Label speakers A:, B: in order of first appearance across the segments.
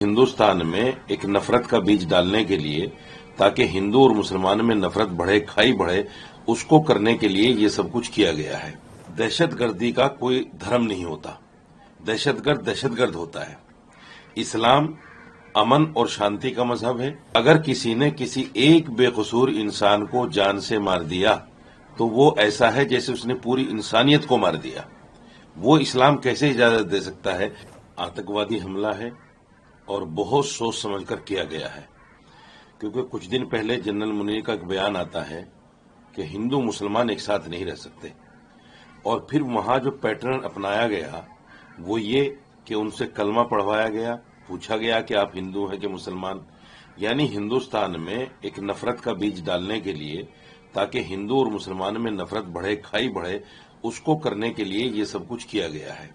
A: हिंदुस्तान में एक नफरत का बीज डालने के लिए, ताकि हिंदू और मुसलमान में नफरत बढ़े, खाई बढ़े, उसको करने के लिए ये सब कुछ किया गया है। दहशतगर्दी का कोई धर्म नहीं होता। दहशतगर्द दहशतगर्द होता है। इस्लाम अमन और शांति का मजहब है। अगर किसी ने किसी एक बेकसूर इंसान को जान से मार दिया तो वो ऐसा है जैसे उसने पूरी इंसानियत को मार दिया। वो इस्लाम कैसे इजाजत दे सकता है? आतंकवादी हमला है और बहुत सोच समझकर किया गया है, क्योंकि कुछ दिन पहले जनरल मुनीर का एक बयान आता है कि हिंदू मुसलमान एक साथ नहीं रह सकते, और फिर वहां जो पैटर्न अपनाया गया वो ये कि उनसे कलमा पढ़वाया गया, पूछा गया कि आप हिंदू हैं कि मुसलमान। यानी हिंदुस्तान में एक नफरत का बीज डालने के लिए, ताकि हिंदू और मुसलमान में नफरत बढ़े, खाई बढ़े, उसको करने के लिए ये सब कुछ किया गया है।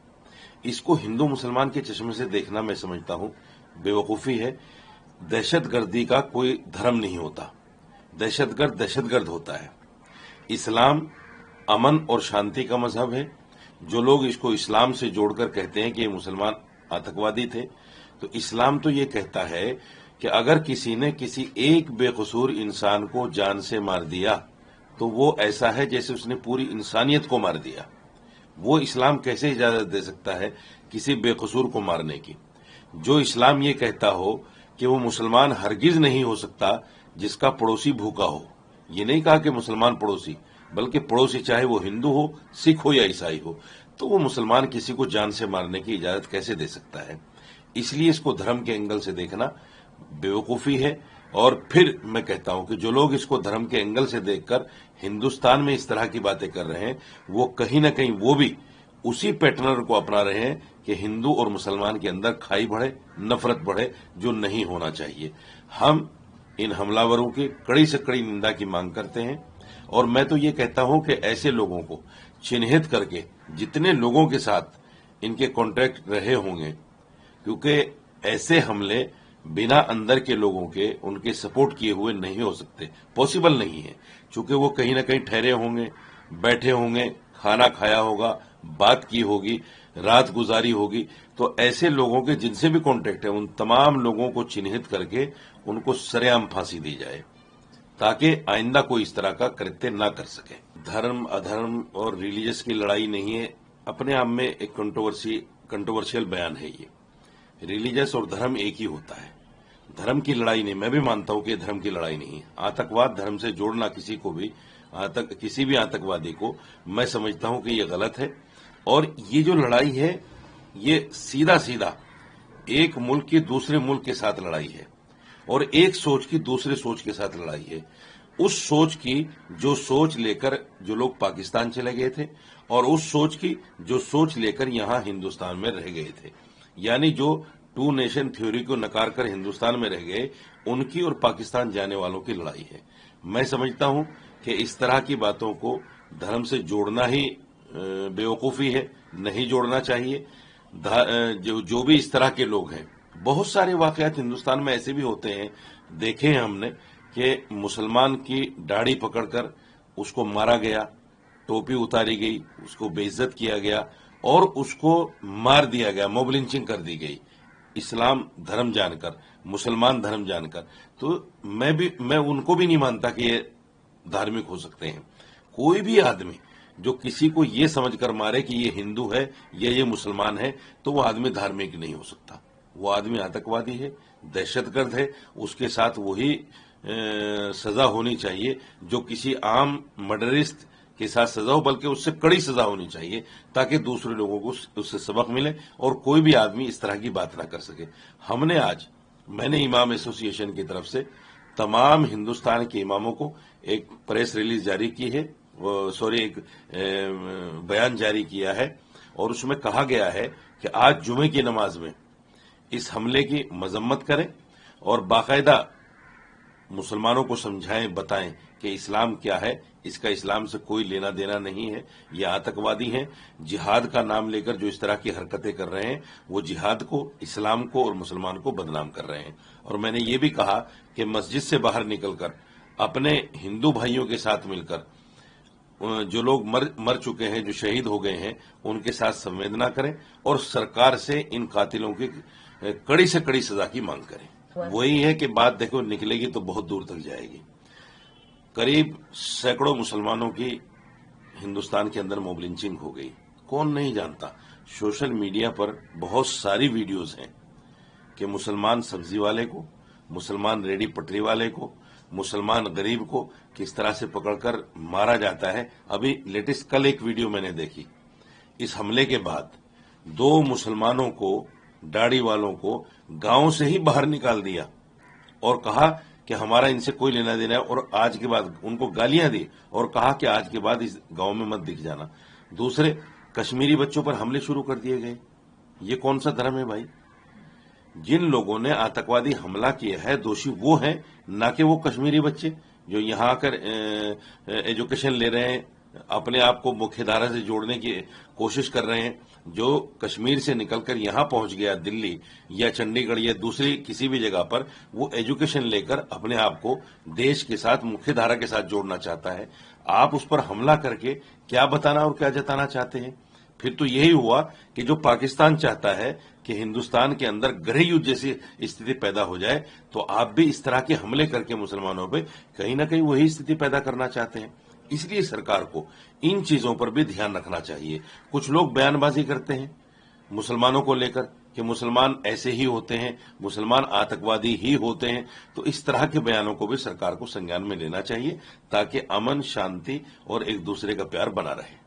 A: इसको हिंदू मुसलमान के चश्मे से देखना मैं समझता हूं बेवकूफी है। दहशतगर्दी का कोई धर्म नहीं होता। दहशतगर्द दहशतगर्द होता है। इस्लाम अमन और शांति का मजहब है। जो लोग इसको इस्लाम से जोड़कर कहते हैं कि ये मुसलमान आतंकवादी थे, तो इस्लाम तो ये कहता है कि अगर किसी ने किसी एक बेकसूर इंसान को जान से मार दिया तो वो ऐसा है जैसे उसने पूरी इंसानियत को मार दिया। वो इस्लाम कैसे इजाजत दे सकता है किसी बेकसूर को मारने की? जो इस्लाम ये कहता हो कि वो मुसलमान हरगिज नहीं हो सकता जिसका पड़ोसी भूखा हो। ये नहीं कहा कि मुसलमान पड़ोसी, बल्कि पड़ोसी चाहे वो हिंदू हो, सिख हो या ईसाई हो, तो वो मुसलमान किसी को जान से मारने की इजाजत कैसे दे सकता है? इसलिए इसको धर्म के एंगल से देखना बेवकूफी है। और फिर मैं कहता हूं कि जो लोग इसको धर्म के एंगल से देखकर हिंदुस्तान में इस तरह की बातें कर रहे हैं, वो कहीं ना कहीं वो भी उसी पैटर्न को अपना रहे हैं कि हिंदू और मुसलमान के अंदर खाई बढ़े, नफरत बढ़े, जो नहीं होना चाहिए। हम इन हमलावरों की कड़ी से कड़ी निंदा की मांग करते हैं, और मैं तो ये कहता हूं कि ऐसे लोगों को चिन्हित करके, जितने लोगों के साथ इनके कॉन्ट्रैक्ट रहे होंगे, क्योंकि ऐसे हमले बिना अंदर के लोगों के उनके सपोर्ट किए हुए नहीं हो सकते, पॉसिबल नहीं है। चूंकि वो कहीं ना कहीं ठहरे होंगे, बैठे होंगे, खाना खाया होगा, बात की होगी, रात गुजारी होगी, तो ऐसे लोगों के जिनसे भी कॉन्टेक्ट है उन तमाम लोगों को चिन्हित करके उनको सरेआम फांसी दी जाए, ताकि आइंदा कोई इस तरह का कृत्य ना कर सके। धर्म अधर्म और रिलीजियस की लड़ाई नहीं है, अपने आप में एक कंट्रोवर्शियल बयान है ये। रिलीजियस और धर्म एक ही होता है, धर्म की लड़ाई नहीं। मैं भी मानता हूं कि धर्म की लड़ाई नहीं है। आतंकवाद धर्म से जोड़ना किसी को भी, किसी भी आतंकवादी को, मैं समझता हूं कि ये गलत है। और ये जो लड़ाई है ये सीधा सीधा एक मुल्क की दूसरे मुल्क के साथ लड़ाई है, और एक सोच की दूसरे सोच के साथ लड़ाई है। उस सोच की जो सोच लेकर जो लोग पाकिस्तान चले गए थे, और उस सोच की जो सोच लेकर यहां हिंदुस्तान में रह गए थे, यानी जो टू नेशन थ्योरी को नकार कर हिंदुस्तान में रह गए, उनकी और पाकिस्तान जाने वालों की लड़ाई है। मैं समझता हूं कि इस तरह की बातों को धर्म से जोड़ना ही बेवकूफी है, नहीं जोड़ना चाहिए। जो भी इस तरह के लोग हैं, बहुत सारे वाकयात हिंदुस्तान में ऐसे भी होते हैं, देखे हैं हमने, कि मुसलमान की दाढ़ी पकड़कर उसको मारा गया, टोपी उतारी गई, उसको बेइज्जत किया गया और उसको मार दिया गया, मॉब लिंचिंग कर दी गई, इस्लाम धर्म जानकर, मुसलमान धर्म जानकर। तो मैं उनको भी नहीं मानता कि ये धार्मिक हो सकते हैं। कोई भी आदमी जो किसी को ये समझकर मारे कि ये हिंदू है या ये मुसलमान है, तो वो आदमी धार्मिक नहीं हो सकता। वो आदमी आतंकवादी है, दहशतगर्द है। उसके साथ वही सजा होनी चाहिए जो किसी आम मर्डरिस्ट के साथ सजा हो, बल्कि उससे कड़ी सजा होनी चाहिए, ताकि दूसरे लोगों को उससे सबक मिले और कोई भी आदमी इस तरह की बात ना कर सके। मैंने इमाम एसोसिएशन की तरफ से तमाम हिंदुस्तान के इमामों को एक प्रेस रिलीज जारी की है, एक बयान जारी किया है, और उसमें कहा गया है कि आज जुमे की नमाज में इस हमले की मजम्मत करें और बाकायदा मुसलमानों को समझाएं, बताएं कि इस्लाम क्या है, इसका इस्लाम से कोई लेना देना नहीं है, ये आतंकवादी हैं। जिहाद का नाम लेकर जो इस तरह की हरकतें कर रहे हैं, वो जिहाद को, इस्लाम को और मुसलमान को बदनाम कर रहे हैं। और मैंने ये भी कहा कि मस्जिद से बाहर निकलकर अपने हिंदू भाइयों के साथ मिलकर जो लोग मर चुके हैं, जो शहीद हो गए हैं, उनके साथ संवेदना करें और सरकार से इन कातिलों की कड़ी से कड़ी सजा की मांग करें। वही है कि बात देखो निकलेगी तो बहुत दूर तक जाएगी। करीब सैकड़ों मुसलमानों की हिंदुस्तान के अंदर मॉब लिंचिंग हो गई। कौन नहीं जानता, सोशल मीडिया पर बहुत सारी वीडियोस हैं कि मुसलमान सब्जी वाले को, मुसलमान रेडी पटरी वाले को, मुसलमान गरीब को किस तरह से पकड़कर मारा जाता है। अभी लेटेस्ट कल एक वीडियो मैंने देखी, इस हमले के बाद 2 मुसलमानों को, दाढ़ी वालों को गांव से ही बाहर निकाल दिया और कहा कि हमारा इनसे कोई लेना देना है, और आज के बाद उनको गालियां दी और कहा कि आज के बाद इस गांव में मत दिख जाना। दूसरे कश्मीरी बच्चों पर हमले शुरू कर दिए गए। ये कौन सा धर्म है भाई? जिन लोगों ने आतंकवादी हमला किया है दोषी वो हैं, ना कि वो कश्मीरी बच्चे जो यहाँ आकर एजुकेशन ले रहे हैं, अपने आप को मुख्यधारा से जोड़ने की कोशिश कर रहे हैं। जो कश्मीर से निकलकर यहाँ पहुंच गया दिल्ली या चंडीगढ़ या दूसरी किसी भी जगह पर, वो एजुकेशन लेकर अपने आप को देश के साथ, मुख्यधारा के साथ जोड़ना चाहता है। आप उस पर हमला करके क्या बताना और क्या जताना चाहते हैं? फिर तो यही हुआ कि जो पाकिस्तान चाहता है कि हिंदुस्तान के अंदर गृह युद्ध जैसी स्थिति पैदा हो जाए, तो आप भी इस तरह के हमले करके मुसलमानों पे कहीं ना कहीं वही स्थिति पैदा करना चाहते हैं। इसलिए सरकार को इन चीजों पर भी ध्यान रखना चाहिए। कुछ लोग बयानबाजी करते हैं मुसलमानों को लेकर कि मुसलमान ऐसे ही होते हैं, मुसलमान आतंकवादी ही होते हैं, तो इस तरह के बयानों को भी सरकार को संज्ञान में लेना चाहिए ताकि अमन, शांति और एक दूसरे का प्यार बना रहे।